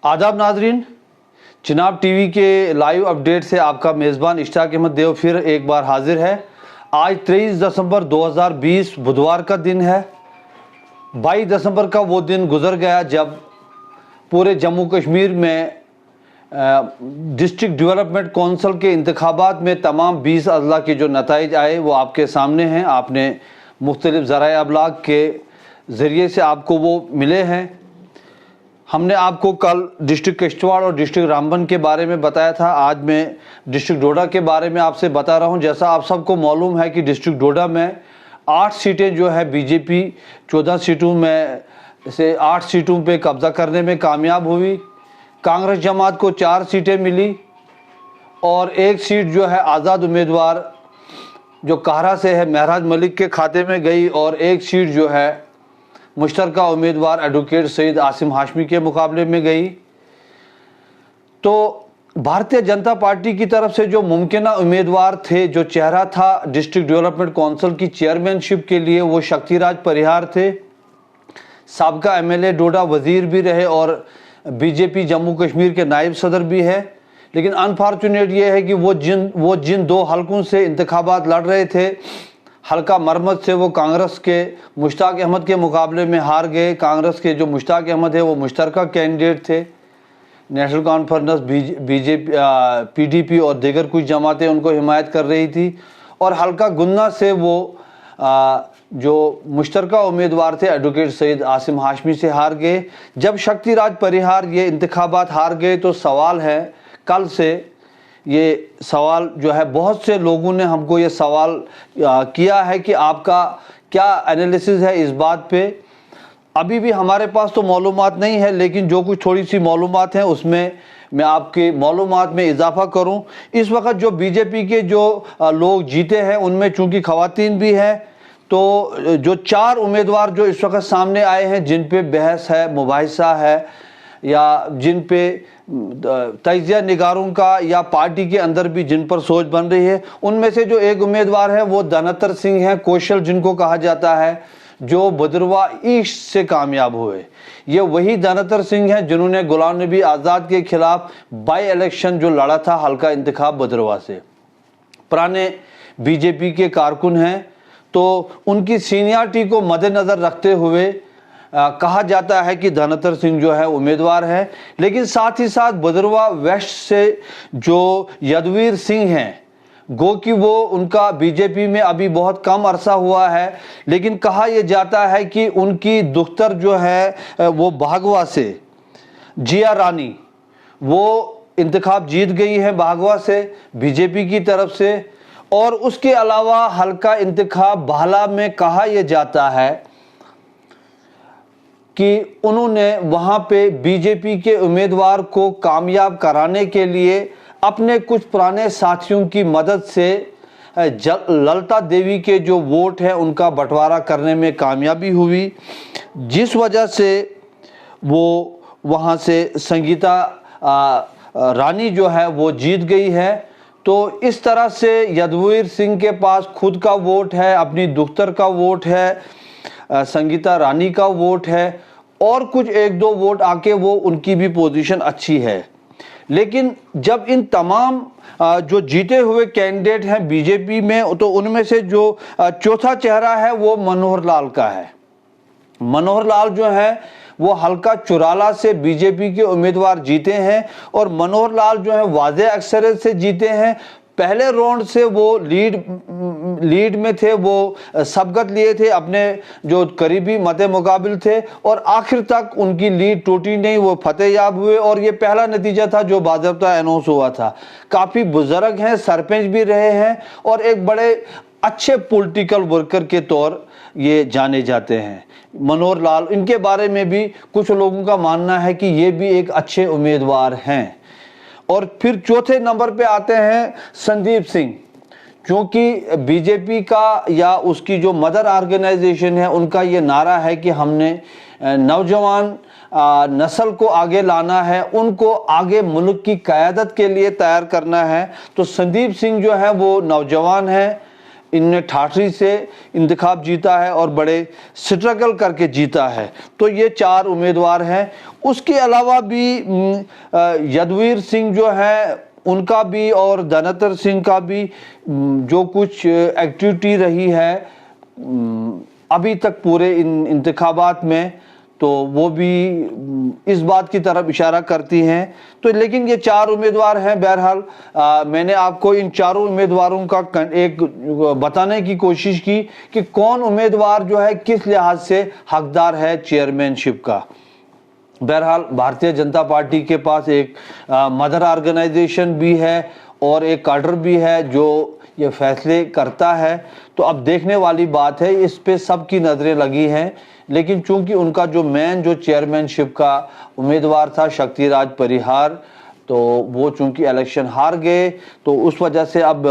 आदाब नाजरीन, चिनाब टीवी के लाइव अपडेट से आपका मेज़बान इश्ताक अहमद देव फिर एक बार हाजिर है। आज 23 दिसंबर 2020 बुधवार का दिन है। 22 दिसंबर का वो दिन गुजर गया जब पूरे जम्मू कश्मीर में डिस्ट्रिक्ट डेवलपमेंट कौंसिल के इंतखाबात में तमाम 20 अजला के जो नताइज आए वो आपके सामने हैं। आपने मुख्तलिफ ज़राए अबलाग के ज़रिए से आपको वो मिले हैं। हमने आपको कल डिस्ट्रिक्ट किश्तवाड़ और डिस्ट्रिक्ट रामबन के बारे में बताया था। आज मैं डिस्ट्रिक्ट डोडा के बारे में आपसे बता रहा हूं। जैसा आप सबको मालूम है कि डिस्ट्रिक्ट डोडा में 8 सीटें जो है बीजेपी 14 सीटों में से 8 सीटों पे कब्ज़ा करने में कामयाब हुई। कांग्रेस जमात को 4 सीटें मिली और 1 सीट जो है आज़ाद उम्मीदवार जो काहरा से है महराज मलिक के खाते में गई और 1 सीट जो है मुश्तरका उम्मीदवार एडवोकेट सईद आसिम हाशमी के मुकाबले में गई। तो भारतीय जनता पार्टी की तरफ से जो मुमकिना उम्मीदवार थे, जो चेहरा था डिस्ट्रिक्ट डेवलपमेंट कौंसिल की चेयरमैनशिप के लिए, वो शक्तिराज परिहार थे। साबका एमएलए डोडा वजीर भी रहे और बीजेपी जम्मू कश्मीर के नायब सदर भी है। लेकिन अनफॉर्चुनेट ये है कि वो जिन 2 हलकों से इंतखाबात लड़ रहे थे, हल्का मरमत से वो कांग्रेस के मुश्ताक अहमद के मुकाबले में हार गए। कांग्रेस के जो मुश्ताक अहमद है वो मुश्तरका कैंडिडेट थे। नेशनल कॉन्फ्रेंस, बीजेपी, पीडीपी और दीगर कुछ जमातें उनको हिमायत कर रही थी। और हल्का गुन्ना से वो जो मुश्तरका उम्मीदवार थे एडवोकेट सईद आसिम हाशमी से हार गए। जब शक्तिराज परिहार ये इंतखाबात हार गए तो सवाल है, कल से ये सवाल जो है बहुत से लोगों ने हमको ये सवाल किया है कि आपका क्या एनालिसिस है इस बात पे। अभी भी हमारे पास तो मालूमात नहीं है, लेकिन जो कुछ थोड़ी सी मालूमात हैं उसमें मैं आपकी मालूमात में इजाफा करूं। इस वक्त जो बीजेपी के जो लोग जीते हैं उनमें चूंकि खवातीन भी हैं, तो जो 4 उम्मीदवार जो इस वक्त सामने आए हैं, जिन पे बहस है, मुबाहिसा है, या जिन पे तजिया निगारों का या पार्टी के अंदर भी जिन पर सोच बन रही है, उनमें से जो एक उम्मीदवार है वो धनतर सिंह है, कौशल जिनको कहा जाता है, जो भद्रवा ईस्ट से कामयाब हुए। ये वही धनतर सिंह हैं जिन्होंने गुलाम नबी आज़ाद के खिलाफ बाई इलेक्शन जो लड़ा था हल्का इंतखाब भद्रवा से। पुराने बीजेपी के कारकुन हैं, तो उनकी सीनियरिटी को मद्देनज़र रखते हुए कहा जाता है कि धनतर सिंह जो है उम्मीदवार है। लेकिन साथ ही साथ भद्रवा वेस्ट से जो यदवीर सिंह हैं, गो कि वो उनका बीजेपी में अभी बहुत कम अरसा हुआ है, लेकिन कहा यह जाता है कि उनकी दुख्तर जो है वो भागवा से जिया रानी, वो इंतखाब जीत गई है भागवा से बीजेपी की तरफ से। और उसके अलावा हल्का इंतखाब भाला में कहा यह जाता है कि उन्होंने वहां पे बीजेपी के उम्मीदवार को कामयाब कराने के लिए अपने कुछ पुराने साथियों की मदद से ललिता देवी के जो वोट है उनका बंटवारा करने में कामयाबी हुई, जिस वजह से वो वहां से संगीता रानी जो है वो जीत गई है। तो इस तरह से यदवीर सिंह के पास खुद का वोट है, अपनी दुख्तर का वोट है, संगीता रानी का वोट है और कुछ 1-2 वोट आके वो उनकी भी पोजीशन अच्छी है। लेकिन जब इन तमाम जो जीते हुए कैंडिडेट हैं बीजेपी में, तो उनमें से जो चौथा चेहरा है वो मनोहर लाल का है। मनोहर लाल जो है वो हल्का चुराला से बीजेपी के उम्मीदवार जीते हैं और मनोहर लाल जो है वाज़े अक्सरियत से जीते हैं। पहले राउंड से वो लीड में थे, वो सबकत लिए थे, अपने जो करीबी मते मुकाबिल थे और आखिर तक उनकी लीड टूटी नहीं, वो फतेह याब हुए। और ये पहला नतीजा था जो बाज़ाब्ता अनाउंस हुआ था। काफ़ी बुजुर्ग हैं, सरपंच भी रहे हैं और एक बड़े अच्छे पॉलिटिकल वर्कर के तौर ये जाने जाते हैं मनोहर लाल। इनके बारे में भी कुछ लोगों का मानना है कि ये भी एक अच्छे उम्मीदवार हैं। और फिर चौथे नंबर पे आते हैं संदीप सिंह, क्योंकि बीजेपी का या उसकी जो मदर ऑर्गेनाइजेशन है उनका ये नारा है कि हमने नौजवान नस्ल को आगे लाना है, उनको आगे मुल्क की क़यादत के लिए तैयार करना है। तो संदीप सिंह जो है वो नौजवान है, इनने ठाठरी से इंतखाब जीता है और बड़े स्ट्रगल करके जीता है। तो ये 4 उम्मीदवार हैं। उसके अलावा भी यदुवीर सिंह जो है उनका भी और धनतर सिंह का भी जो कुछ एक्टिविटी रही है अभी तक पूरे इन इंतखाबात में, तो वो भी इस बात की तरफ इशारा करती हैं। तो लेकिन ये 4 उम्मीदवार हैं। बहरहाल मैंने आपको इन चारों उम्मीदवारों का एक बताने की कोशिश की कि कौन उम्मीदवार जो है किस लिहाज से हकदार है चेयरमैनशिप का। बहरहाल भारतीय जनता पार्टी के पास एक मदर ऑर्गेनाइजेशन भी है और एक काडर भी है जो ये फैसले करता है। तो अब देखने वाली बात है, इस पे सबकी नज़रें लगी हैं। लेकिन चूंकि उनका जो जो चेयरमैनशिप का उम्मीदवार था शक्तिराज परिहार, तो वो चूंकि इलेक्शन हार गए, तो उस वजह से अब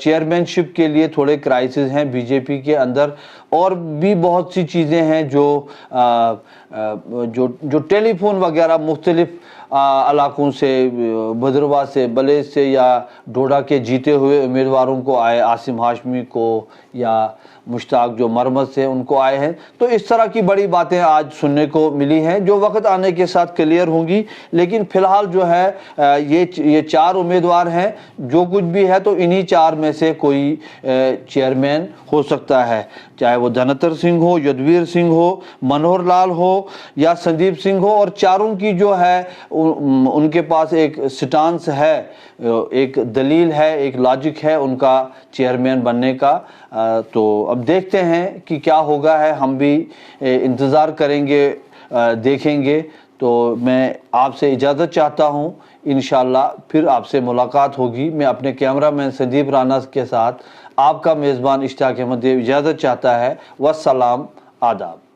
चेयरमैनशिप के लिए थोड़े क्राइसिस हैं बीजेपी के अंदर। और भी बहुत सी चीज़ें हैं जो टेलीफोन वगैरह मुख्तलिफ इलाकों से, भद्रवाह से, बलेज से या डोडा के जीते हुए उम्मीदवारों को आए, आसिम हाशमी को या मुश्ताक जो मरमद से उनको आए हैं। तो इस तरह की बड़ी बातें आज सुनने को मिली हैं जो वक्त आने के साथ क्लियर होंगी। लेकिन फिलहाल जो है ये 4 उम्मीदवार हैं। जो कुछ भी है तो इन्हीं 4 में से कोई चेयरमैन हो सकता है, चाहे वो धनतर सिंह हो, यदुवीर सिंह हो, मनोहर लाल हो या संदीप सिंह हो। और चारों की जो है उनके पास एक स्टांस है, एक दलील है, एक लॉजिक है उनका चेयरमैन बनने का। तो अब देखते हैं कि क्या होगा है, हम भी इंतज़ार करेंगे, देखेंगे। तो मैं आपसे इजाज़त चाहता हूँ, इंशाल्लाह फिर आपसे मुलाकात होगी। मैं अपने कैमरामैन संदीप राना के साथ आपका मेज़बान इश्तियाक अहमद इजाज़त चाहता है। वस्सलाम, आदाब।